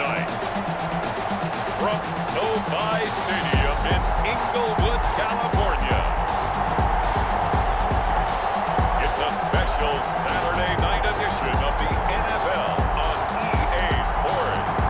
tonight. From SoFi Stadium in Inglewood, California, it's a special Saturday night edition of the NFL on EA Sports.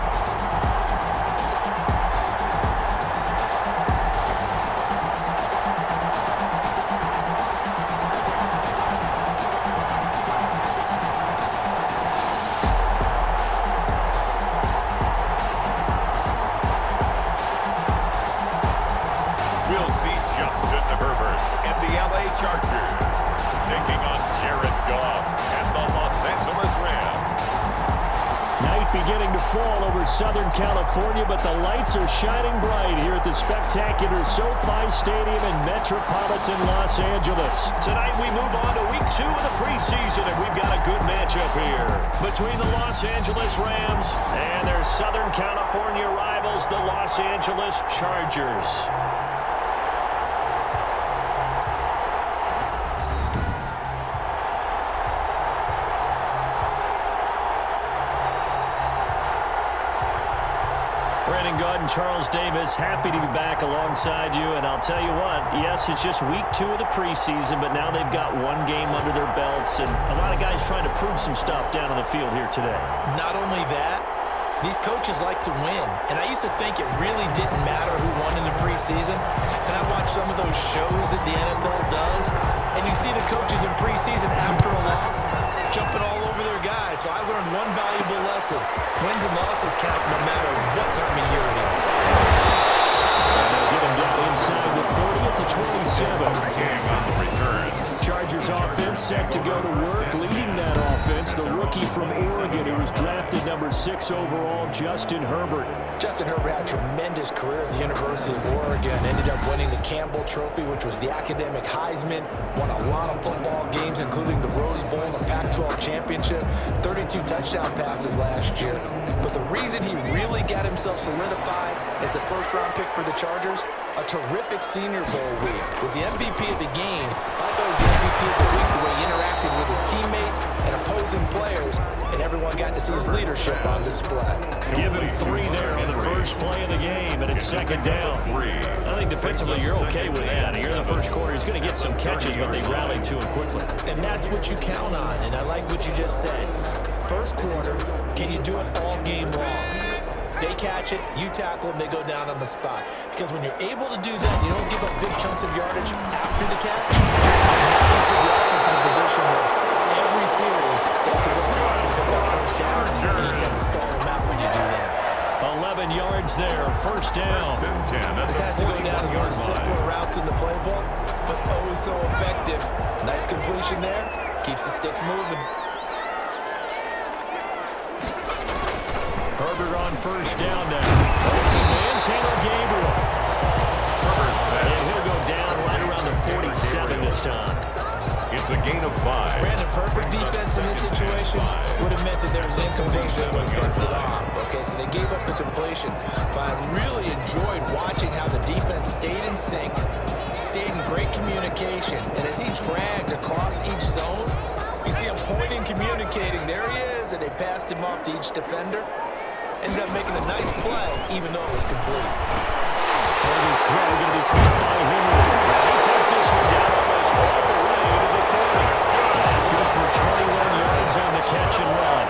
We'll see Justin Herbert and the LA Chargers taking on Jared Goff and the Los Angeles Rams. Night beginning to fall over Southern California, but the lights are shining bright here at the spectacular SoFi Stadium in metropolitan Los Angeles. Tonight we move on to week 2 of the preseason, and we've got a good matchup here between the Los Angeles Rams and their Southern California rivals, the Los Angeles Chargers. Brandon Gaud and Charles Davis, happy to be back alongside you. And I'll tell you what, yes, it's just week 2 of the preseason, but now they've got one game under their belts, and a lot of guys trying to prove some stuff down on the field here today. Not only that, these coaches like to win. And I used to think it really didn't matter who won in the preseason. Then I watched some of those shows that the NFL does, and you see the coaches in preseason after a loss jumping all over their guys. So I learned one valuable lesson. Wins and losses count no matter what time of year it is. They'll get him down inside the 40 at the 27. King on the return. Chargers offense set to go to work. Leading that offense, the rookie from Oregon who was drafted number 6 overall, Justin Herbert. Justin Herbert had a tremendous career at the University of Oregon. Ended up winning the Campbell Trophy, which was the academic Heisman. Won a lot of football games, including the Rose Bowl and the Pac-12 championship. 32 touchdown passes last year. But the reason he really got himself solidified as the first-round pick for the Chargers, a terrific Senior Bowl week. Was the MVP of the game. I thought he was the MVP of the week, the way he interacted with his teammates and opposing players, and everyone got to see his leadership on display. Give him 3 there on the first play of the game, and it's second down. I think defensively you're okay with that. Here in the first quarter, he's going to get some catches, but they rallied to him quickly. And that's what you count on, and I like what you just said. First quarter, can you do it all game long? They catch it, you tackle them, they go down on the spot. Because when you're able to do that, you don't give up big chunks of yardage after the catch. You put the offense in a position where every series they have to work hard to put that first down, and you tend to stall them out when you do that. 11 yards there, first down. This has to go down as one of the simpler routes in the playbook, but oh so effective. Nice completion there, keeps the sticks moving. Herbert on first down now. Manhandle Gabriel. And he'll go down right around the 47 this time. It's a gain of 5. Brandon, perfect defense in this situation would have meant that there was an incompletion that would have kept it off. Okay, so they gave up the completion. But I really enjoyed watching how the defense stayed in sync, stayed in great communication. And as he dragged across each zone, you see him pointing, communicating. There he is, and they passed him off to each defender. Ended up making a nice play, even though it was complete. Herbert's throw going to be caught by Henry. He takes this one down almost all the way to the 40. Good for 21 yards on the catch and run.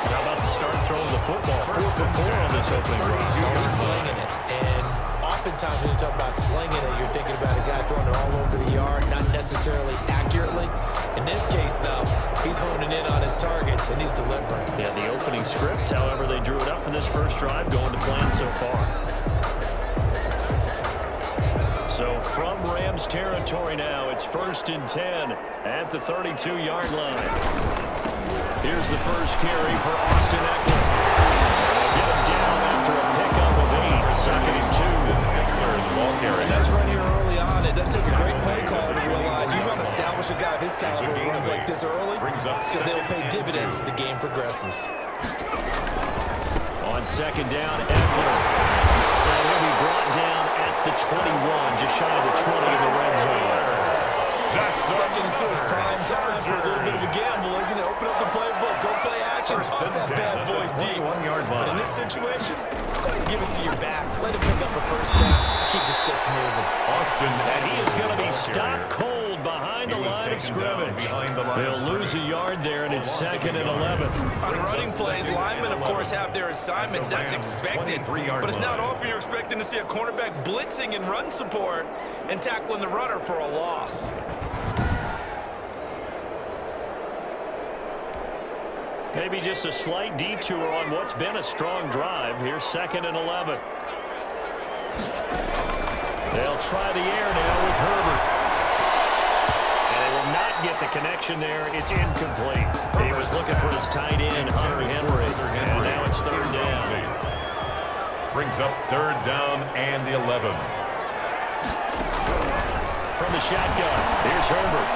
And how about the start throwing the football? 4 for 4 on this opening drive. Oh, he's slinging it. And oftentimes when you talk about slinging it, you're thinking about a guy throwing it all over the yard, not necessarily accurately. In this case, though, he's honing in on his targets, and he's delivering. Yeah, the opening script, however, they drew it up for this first drive, going to plan so far. So from Rams territory now, it's 1st and 10 at the 32-yard line. Here's the first carry for Austin Eckler. Get him down after a pickup of 8, second and 2. Eckler's ball carry. And that's right here early on. It doesn't take a great play call to realize you want to establish a guy of his caliber who runs like this early, because they will pay dividends as the game progresses. On second down, Eckler. And he'll be brought down at the 21, just shy of the 20 in the red zone. Second and 2 is prime time for a little bit of a gamble, isn't it? Open up the playbook, go play action, toss that bad boy deep. But in this this situation? Go ahead and give it to your back. Let him pick up a first down. Keep the sticks moving. And he is going to be stopped cold behind the line of scrimmage. They'll lose a yard there, and it's 2nd and 11. On running plays, linemen, of course, have their assignments. That's expected. But it's not often you're expecting to see a cornerback blitzing and run support and tackling the runner for a loss. Maybe just a slight detour on what's been a strong drive. Here's 2nd and 11. They'll try the air now with Herbert. And they will not get the connection there. It's incomplete. He was looking for his tight end, Hunter Henry. And now it's 3rd down. Brings up 3rd down and 11. From the shotgun, here's Herbert.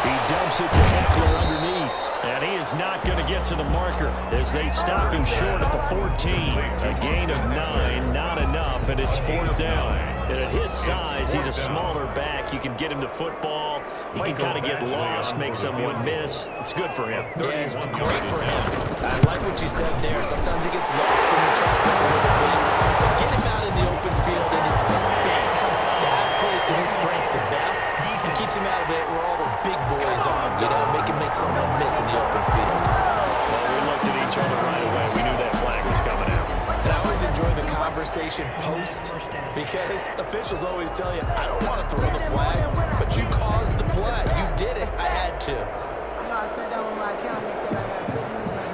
He dumps it to Eckler underneath. And he is not going to get to the marker as they stop him short at the 14. A gain of 9, not enough, and it's 4th down. And at his size, he's a smaller back. You can get him to football. He can kind of get lost, make someone miss. It's good for him. Yeah, it's great for him. I like what you said there. Sometimes he gets lost in the traffic a little bit. But get him out in the open field into some space. That plays to his strengths the best. He keeps him out of it where all the big boys are. You know, make someone miss in the open field. Well, we looked at each other right away. We knew that flag was coming out. And I always enjoy the conversation post because officials always tell you, I don't want to throw the flag, but you caused the play. You did it. I had to.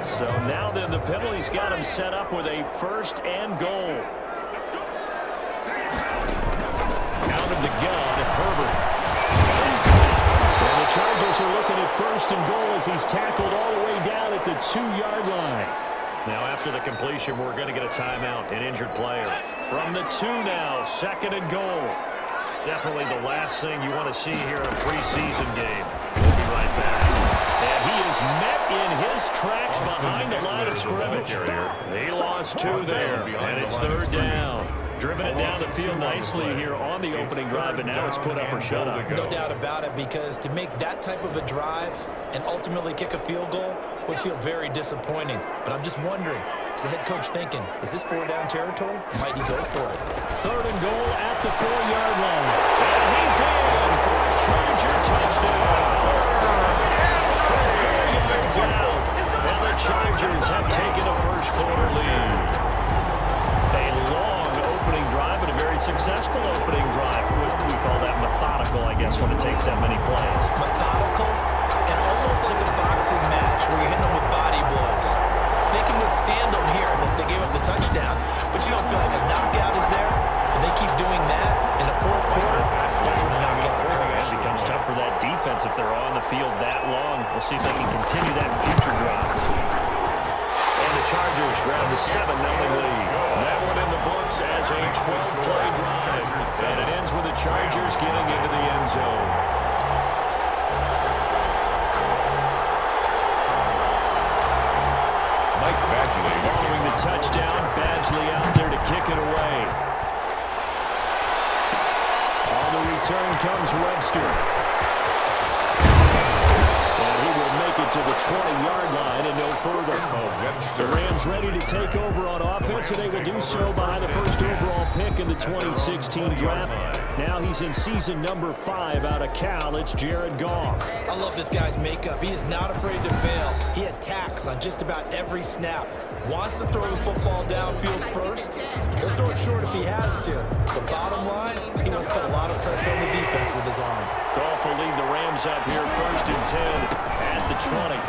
So now then the penalty's got him set up with a 1st and goal. Out of the gun, Herbert. And the Chargers are looking at 1st and goal as he's tackled all the way down at the 2-yard line. Now after the completion, we're going to get a timeout, an injured player. From the 2 now, 2nd and goal. Definitely the last thing you want to see here in a preseason game. We'll be right back. And he is met in his tracks behind the line of scrimmage. He lost 2 there, and it's 3rd down. Driven it down the field nicely here on the opening drive, but now it's put up or shut up. No doubt about it, because to make that type of a drive and ultimately kick a field goal would feel very disappointing. But I'm just wondering, is the head coach thinking, is this 4-down territory? Might he go for it? 3rd and goal at the 4-yard line. And he's in for a Charger touchdown. For 4 yards out. And the Chargers have taken a first-quarter lead. A long opening drive, but a very successful opening drive. We call that methodical, I guess, when it takes that many plays. Methodical and almost like a boxing match where you're hitting them with body blows. They can withstand them here. Look, they gave up the touchdown, but you don't feel like a knockout is there. And they keep doing that in the 4th quarter. That's when a knockout occurs. It becomes tough for that defense if they're on the field that long. We'll see if they can continue that in future drives. And the Chargers grab the 7-0 lead. That one in the books as a 12-play drive. And it ends with the Chargers getting into the end zone. Mike Badgley. Following the touchdown, Badgley out there to kick it away. On the return comes Webster. And he will make it to the 20-yard line and no further. The Rams ready to take over on offense, and they will do so behind the 1st overall pick in the 2016 draft. Now he's in season number 5 out of Cal. It's Jared Goff. I love this guy's makeup. He is not afraid to fail. He attacks on just about every snap. Wants to throw the football downfield first. He'll throw it short if he has to. But bottom line, he must put a lot of pressure on the defense with his arm. Goff will lead the Rams up here 1st and 10 at the 20.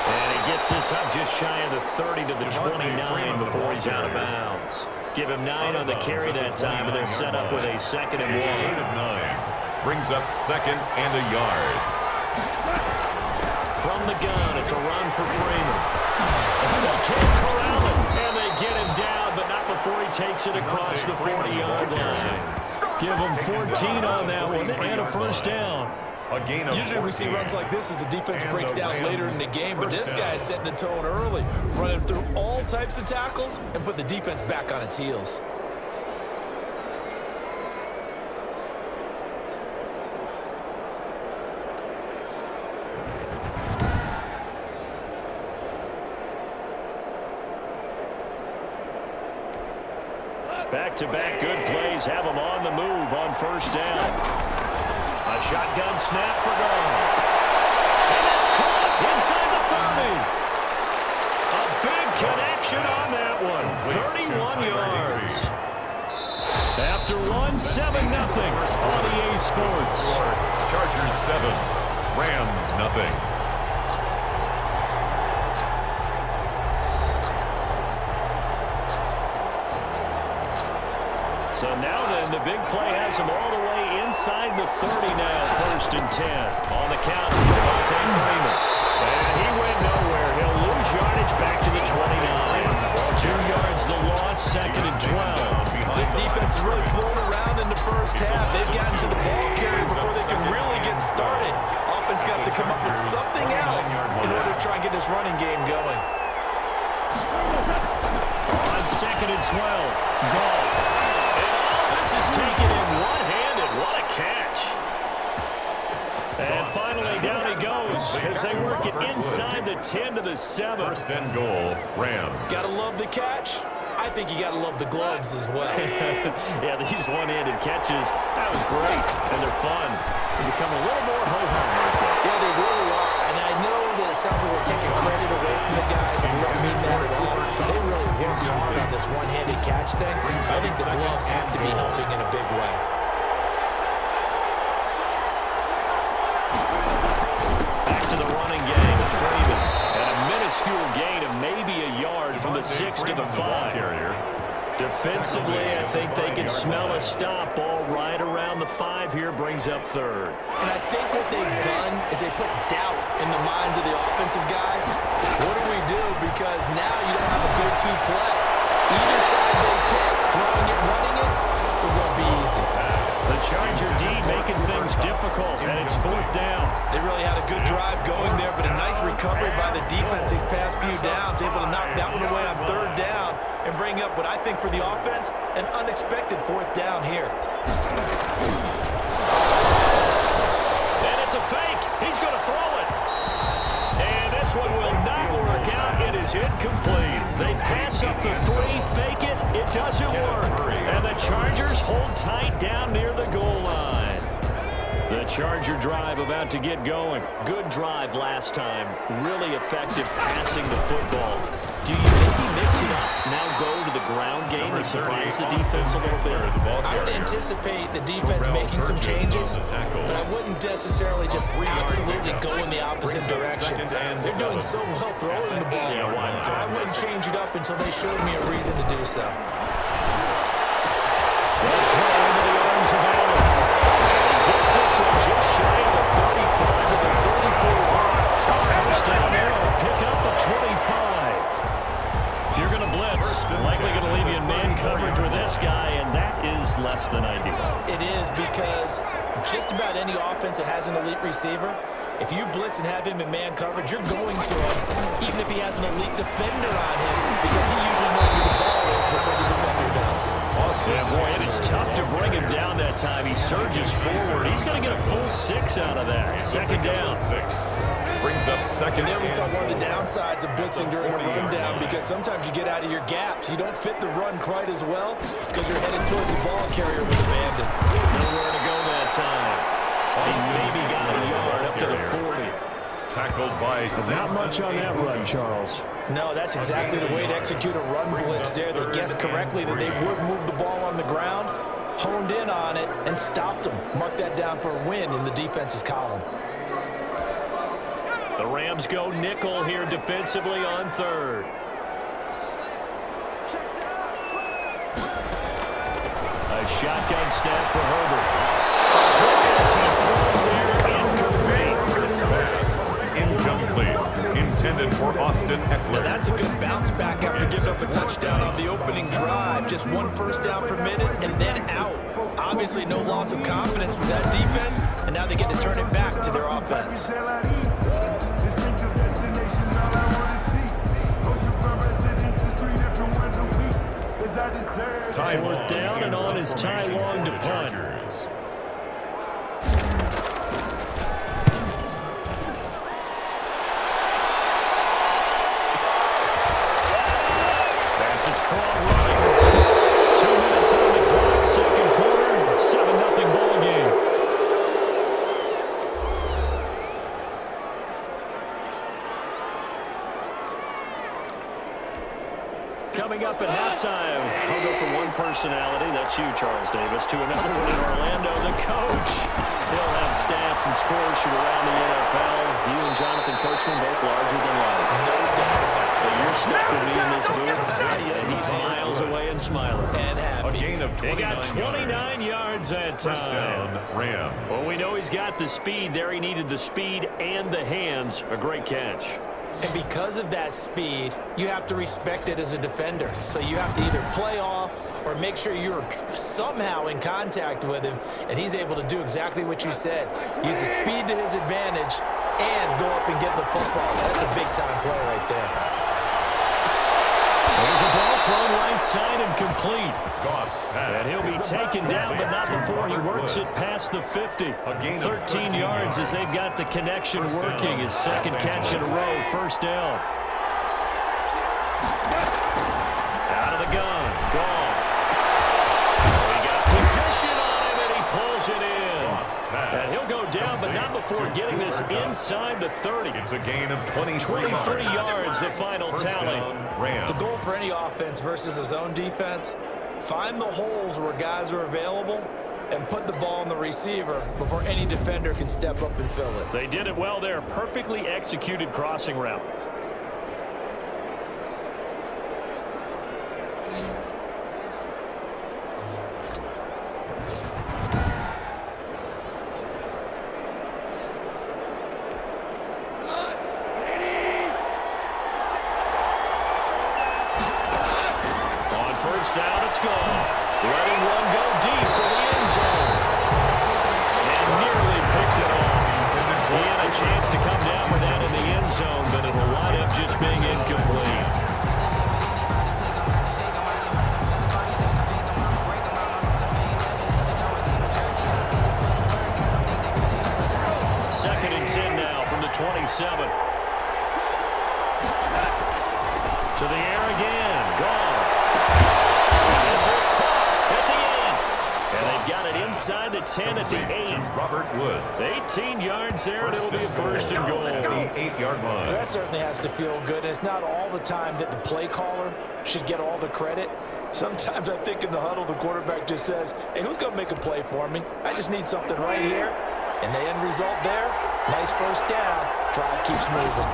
And he gets this up just shy of the 30 to the 29 before he's out of bounds. Give him 9 on the carry that time, and they're set up with a 2nd and 1. Brings up 2nd and a yard. From the gun, it's a run for Freeman. And they can't corral him, and they get him down, but not before he takes it across the 40-yard line. Give him 14 on that one, and a 1st down. Usually we see runs like this as the defense breaks down later in the game, but this guy is setting the tone early, running through all types of tackles and put the defense back on its heels. Back-to-back good plays have them on the move on first down. A shotgun snap for Gone. And it's caught inside the 30. A big connection on that one. 31 yards. After one, 7-0 on EA Sports. Chargers 7, Rams nothing. So now then, the big play has him all the way inside the 30 now. 1st and 10 on the count. Devontae Freeman. And he went nowhere. He'll lose yardage back to the 29. 2 yards the loss, 2nd and 12. This defense is really flown around in the first half. They've gotten to the ball carrier before they can really get started. Offense got to come up with something else in order to try and get this running game going. On 2nd and 12, Goff. This is taken in one-handed. What a catch. And finally, down he goes as they work it inside the 10 to the 7. 1st and goal, Rams. Gotta love the catch. I think you gotta love the gloves as well. Yeah, these one-handed catches, that was great. And they're fun. They become a little more ho-hum right there. Yeah, they really are. And I know that it sounds like we're taking credit away from the guys, and we don't mean that at all. They really work hard on this one-handed catch thing. I think the gloves have to be helping in a big way. Back to the running game. It's Freeman. And a minuscule gain of maybe a yard from the 6 to the 5. Defensively, I think they can smell a stop. Ball right around the 5 here, brings up 3rd. And I think what they've done is they put doubt in the minds of the offensive guys. What do we do? Because now you don't have a go-to play. Either side they pick, throwing it, running it, it won't be easy. The Charger D making things difficult, and it's 4th down. They really had a good drive going there, but a nice recovery by the defense these past few downs, able to knock that one away on 3rd down and bring up what I think for the offense, an unexpected 4th down here. And it's a fake. He's going to throw it. And this one will not work out. It is incomplete. They pass up the 3, fake it. It doesn't work. And the Chargers hold tight down near the goal line. The Charger drive about to get going. Good drive last time. Really effective passing the football. Do you maybe mix it up, now go to the ground game and surprise the defense a little bit? I would anticipate the defense making some changes, but I wouldn't necessarily just absolutely go in the opposite direction. They're doing so well throwing the ball. I wouldn't change it up until they showed me a reason to do so. They'll throw into the arms of Allen. He gets this one just shy of the 35 to the 34. First down there will pick up the 25. If you're going to blitz, likely going to leave you in man coverage with this guy, and that is less than ideal. It is, because just about any offense that has an elite receiver, if you blitz and have him in man coverage, you're going to him, even if he has an elite defender on him, because he usually knows where the ball is before the defender does. Yeah, boy, and it's tough to bring him down that time. He surges forward. He's going to get a full 6 out of that. 2nd down. Brings up 2nd. And there we saw one of the downsides of blitzing during a rundown, because sometimes you get out of your gaps. You don't fit the run quite as well because you're headed towards the ball carrier with abandon. Nowhere to go that time. He maybe got a yard up to the 40. Tackled by Samson. Not much on that run, Charles. No, that's exactly the way to execute a run blitz there. They guessed correctly that they would move the ball on the ground, honed in on it, and stopped them. Mark that down for a win in the defense's column. The Rams go nickel here defensively on 3rd. A shotgun snap for Herbert. As he throws there, Incomplete. Intended for Austin Eckler. Now that's a good bounce back after giving up a touchdown on the opening drive. Just 1 first down permitted and then out. Obviously no loss of confidence with that defense, and now they get to turn it back to their offense. 4th down, and on is Ty Long to punt. That's a strong run. 2 minutes coming up at halftime. I'll go from one personality, that's you, Charles Davis, to another one in Orlando, the coach. He'll have stats and scores from around the NFL. You and Jonathan Coachman both larger than life. No doubt. But you're stuck with me in this booth, and he's miles away and smiling. And A happy. gain of 29 He got 29 yards that First time. down, Rams. Well, we know he's got the speed there. He needed the speed and the hands. A great catch. And because of that speed, you have to respect it as a defender. So you have to either play off or make sure you're somehow in contact with him, and he's able to do exactly what you said. Use the speed to his advantage and go up and get the football. That's a big-time play right there. There's a ball thrown right side and complete. Goff's pass. And he'll be taken down, but not before he works it past the 50. 13 yards as they've got the connection working. His second catch in a row, first down. Out of the gun, Goff. He got possession on him, and he pulls it in. And he'll go down, but not before getting this inside the 30. It's a gain of 23 yards, the final tally. The goal for any offense versus a zone defense, find the holes where guys are available and put the ball on the receiver before any defender can step up and fill it. They did it well there. Perfectly executed crossing route. Down, it's gone. Letting one go deep for the end zone. And nearly picked it off. He had a chance to come down with that in the end zone, but it'll wind up just being incomplete. Second and 10 now from the 27. To the air again. Gone. And they've got it inside the 10 at the 8. Robert Woods. 18 yards there, and it'll be a first and goal. At the 8-yard line. That certainly has to feel good. And it's not all the time that the play caller should get all the credit. Sometimes I think in the huddle, the quarterback just says, hey, who's going to make a play for me? I just need something right here. And the end result there, nice first down. Drive keeps moving.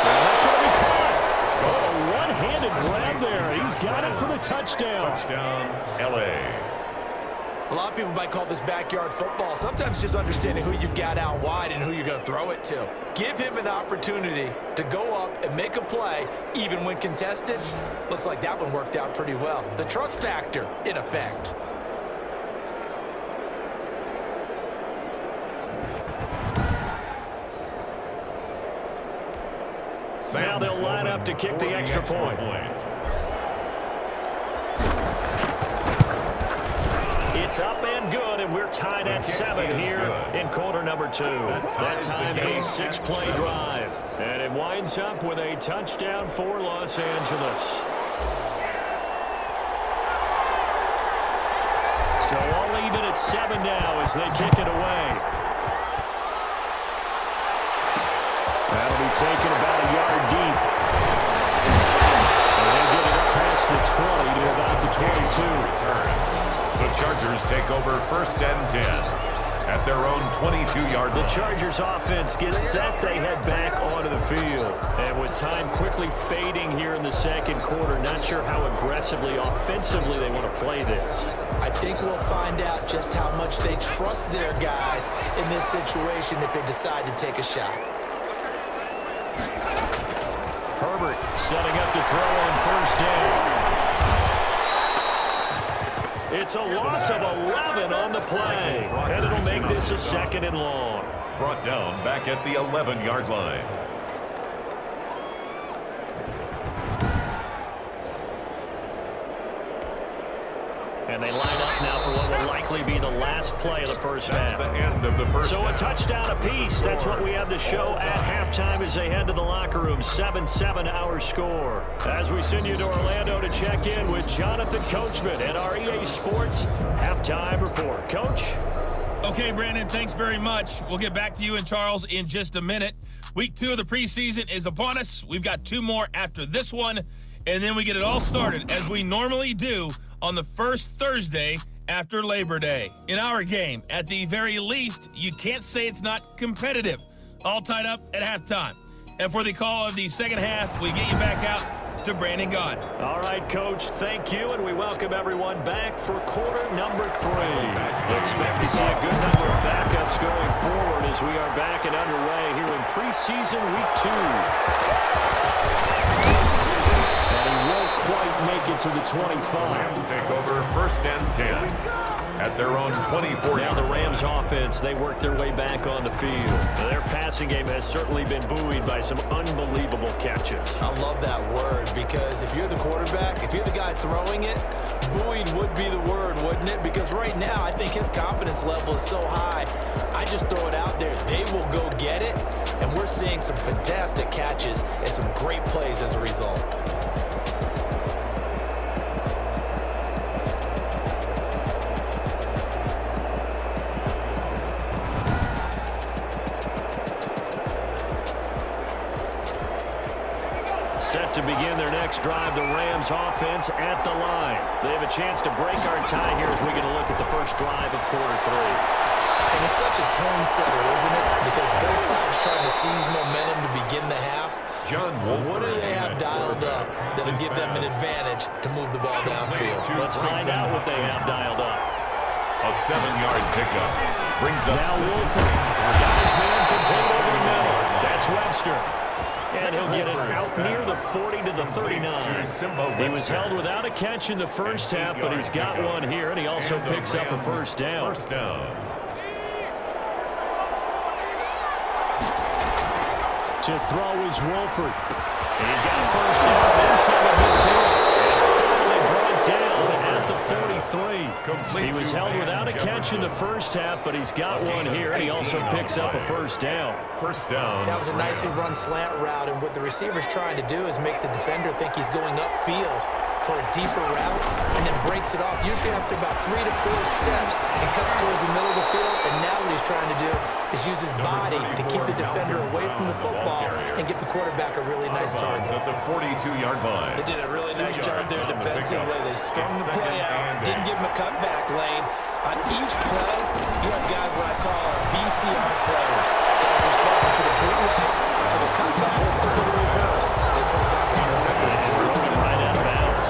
That's going to be caught. Oh, a one-handed grab there. He's got it for the touchdown. Touchdown, L.A. A lot of people might call this backyard football. Sometimes just understanding who you've got out wide and who you're going to throw it to. Give him an opportunity to go up and make a play, even when contested. Looks like that one worked out pretty well. The trust factor, in effect. Now they'll line up to kick the extra point. It's up and good, and we're tied at 7 here in quarter number 2. That time a 6-play drive, and it winds up with a touchdown for Los Angeles. So all even at 7 now as they kick it away. That'll be taken about a yard deep. And they'll get it up past the 20 to about the 22. The Chargers take over first and 10 at their own 22-yard line. The Chargers offense gets set. They head back onto the field. And with time quickly fading here in the second quarter, not sure how aggressively, offensively they want to play this. I think we'll find out just how much they trust their guys in this situation if they decide to take a shot. Herbert setting up to throw on first down. It's a loss of 11 on the play, and it'll make this a 2nd and long. Brought down back at the 11-yard line. And they line up now for what will likely be the last play of the first half. That's the end of the first So a half. touchdown apiece. That's what we have the show at halftime as they head to the locker room. 7-7 our score. As we send you to Orlando to check in with Jonathan Coachman and our EA Sports halftime report. Coach? Okay, Brandon, thanks very much. We'll get back to you and Charles in just a minute. Week 2 of the preseason is upon us. We've got 2 more after this one, and then we get it all started as we normally do on the first Thursday after Labor Day. In our game, at the very least, you can't say it's not competitive. All tied up at halftime. And for the call of the second half, we get you back out to Brandon Gott. All right, Coach, thank you, and we welcome everyone back for quarter number 3. Expect to see a good number of backups going forward as we are back and underway here in preseason week 2. And he won't quite make it to the 25. Rams take over first and 10 at their own 24. Now the Rams offense, they work their way back on the field. Their passing game has certainly been buoyed by some unbelievable catches. I love that word because if you're the quarterback, if you're the guy throwing it, buoyed would be the word, wouldn't it? Because right now, I think his confidence level is so high. I just throw it out there. They will go get it, and we're seeing some fantastic catches and some great plays as a result. Set to begin their next drive, the Rams offense at the line. They have a chance to break our tie here as we get a look at the first drive of quarter 3. And it's such a tone setter, isn't it? Because both sides trying to seize momentum to begin the half. What do they have dialed up that'll give them an advantage to move the ball downfield? Let's find out what they have dialed up. A 7-yard pickup brings up Now Wolford got his man contained over the middle. That's Webster. And he'll get it out near the 40 to the 39. He was held without a catch in the first half, but he's got one here, and he also picks up a first down. First down. To throw is Wolford. He's got a first down inside the midfield. And finally brought down at the 43. He was held without a catch in the first half, but he's got one here, and he also picks up a first down. First down. That was a nicely run slant route, and what the receiver's trying to do is make the defender think he's going upfield for a deeper route, and then breaks it off, usually after about 3 to 4 steps, and cuts towards the middle of the field. And now what he's trying to do is use his body to keep the defender away from the football and give the quarterback a really nice target. At the 42-yard line. They did a really nice job there defensively. They strung the play out, didn't give him a cutback lane. On each play, you have guys what I call BCR players. Guys responsible for the bootleg, for the cutback, and for the reverse. They played that one Right out of bounds.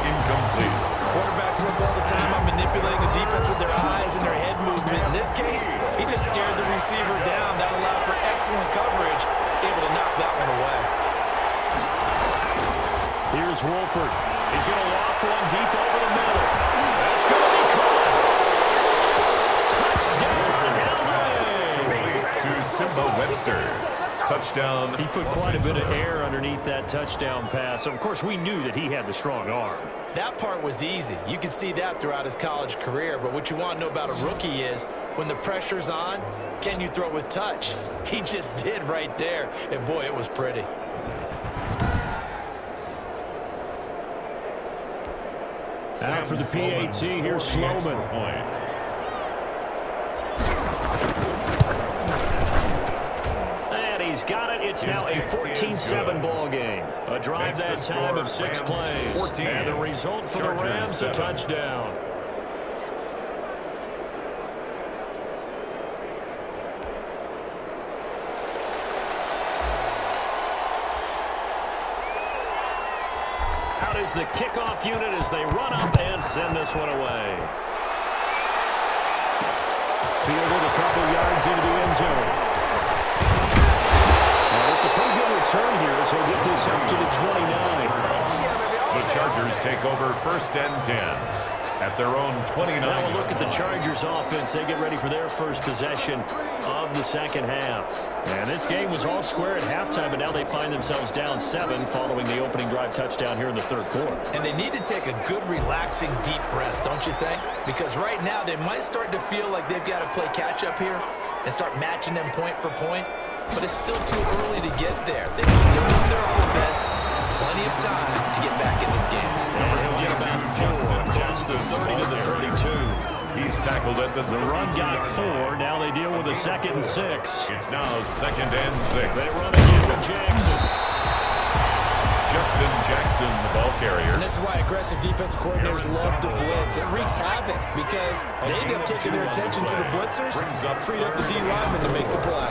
Incomplete. Quarterbacks work all the time on manipulating the defense with their eyes and their head movement. In this case, he just stared the receiver down. That allowed for excellent coverage, able to knock that one away. Here's Wolford. He's going to loft one deep over the middle. That's going to be caught. Touchdown, LA. To Simba Webster. Touchdown. He put quite a bit of air underneath that touchdown pass. Of course, we knew that he had the strong arm. That part was easy. You could see that throughout his college career. But what you want to know about a rookie is when the pressure's on, can you throw with touch? He just did right there. And boy, it was pretty. Out for the PAT, here's Sloman. And he's got it. It's now a 14-7 ball game. A drive that time of 6 plays. And the result for the Rams, a touchdown. Out is the kickoff unit as they run up and send this one away. Fielded a couple yards into the end zone. And it's a pretty good return here as he'll get this up to the 29. The Chargers take over first and 10 at their own 29. Now we'll look at the Chargers offense. They get ready for their first possession of the second half. And this game was all square at halftime, but now they find themselves down 7 following the opening drive touchdown here in the third quarter. And they need to take a good, relaxing, deep breath, don't you think? Because right now they might start to feel like they've got to play catch-up here and start matching them point for point. But it's still too early to get there. They can still run their offense. Plenty of time to get back in this game. And he'll get about 4 across the 30 to the 32. He's tackled at the run got 4. Now they deal with a 2nd and 6. It's now 2nd and 6. They run again with Jackson. Justin Jackson, the ball carrier. And this is why aggressive defensive coordinators love to blitz. It wreaks havoc because they end up taking their attention to the blitzers, freed up the D lineman to make the play.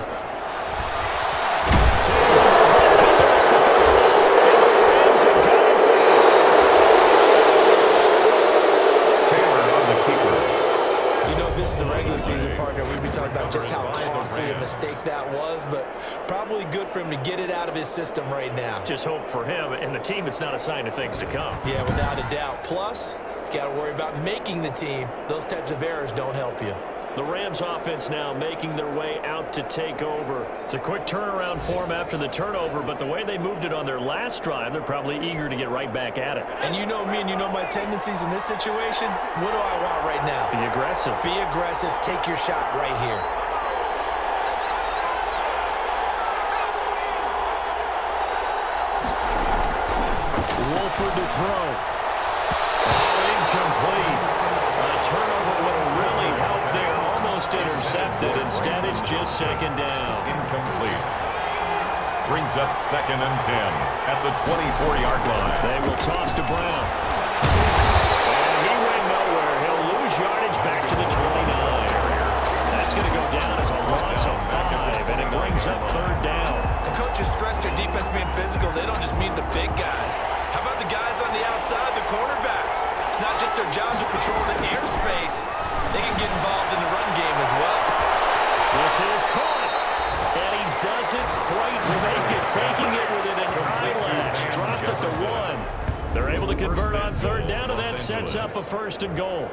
This is the regular season, partner. We'd be talking about just how costly a mistake that was, but probably good for him to get it out of his system right now. Just hope for him and the team it's not a sign of things to come. Yeah, without a doubt. Plus, you got to worry about making the team. Those types of errors don't help you. The Rams offense now making their way out to take over. It's a quick turnaround for them after the turnover, but the way they moved it on their last drive, they're probably eager to get right back at it. And you know me and you know my tendencies in this situation. What do I want right now? Be aggressive. Be aggressive. Take your shot right here. Wolford to throw. Incomplete. A turnover would have really helped there. Almost intercepted. Instead, it's just 2nd down. Incomplete. Brings up 2nd and 10 at the 24-yard line. They will toss to Brown. And he went nowhere. He'll lose yardage back to the 29. That's going to go down as a loss of 5, and it brings up 3rd down. The coaches stress their defense being physical. They don't just mean the big guys. How about the guys on the outside, the cornerbacks? It's not just their job to patrol the airspace. They can get involved in the run game as well. This is caught. And he doesn't quite make it, taking it within an eyelash. Dropped at the 1. They're able to convert on 3rd down, and that sets up a 1st and goal.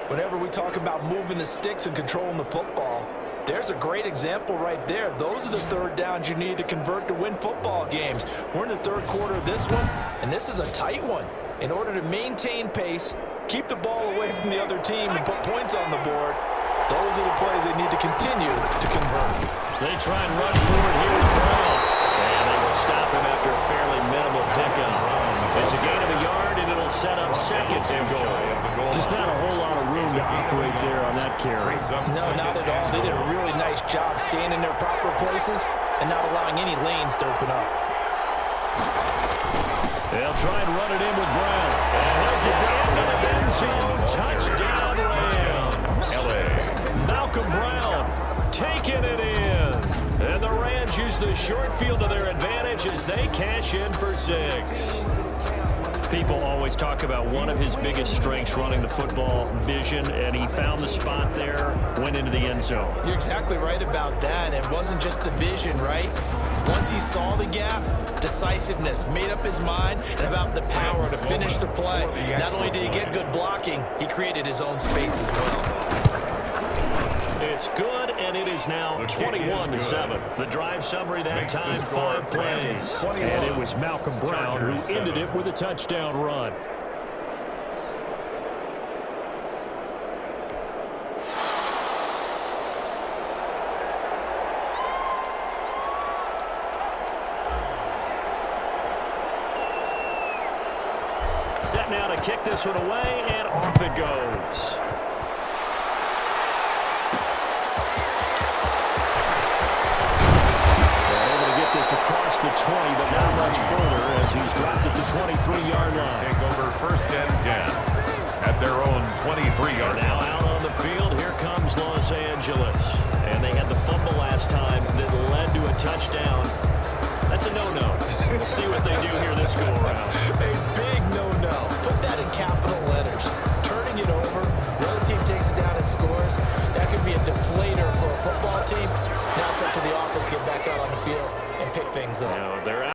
Whenever we talk about moving the sticks and controlling the football, there's a great example right there. Those are the 3rd downs you need to convert to win football games. We're in the 3rd quarter of this one, and this is a tight one. In order to maintain pace, keep the ball away from the other team, and put points on the board, those are the plays they need to continue to convert. They try and run forward here with Brown. And they will stop him after a fairly minimal pickup. It's a gain of a yard, and it'll set up 2nd and goal. Just not a whole lot of room to operate there on that carry. No, not at all. They did a really nice job staying in their proper places and not allowing any lanes to open up. They'll try and run it in with Brown. And he'll get into the end zone. Touchdown, Rams. Malcolm Brown taking it in. And the Rams use the short field to their advantage as they cash in for 6. People always talk about one of his biggest strengths running the football, vision, and he found the spot there, went into the end zone. You're exactly right about that. It wasn't just the vision, right? Once he saw the gap, decisiveness, made up his mind, and about the power to finish the play. Not only did he get good blocking, he created his own space as well. It's good, and it is now 21-7. The drive summary that time, 5 plays. And it was Malcolm Brown who ended it with a touchdown run. Set now to kick this one away, and off it goes. Across the 20, but not much further as he's dropped it to 23-yard line. Take over 1st and 10 at their own 23-yard line. Now out on the field, here comes Los Angeles. And they had the fumble last time that led to a touchdown. That's a no-no. We'll see what they do here this go-around. A big no-no. Put that in capital letters. Turning it over, the other team takes it down and scores. That could be a deflator for a football team. Now it's up to the offense to get back out on the field and pick things up. They're out.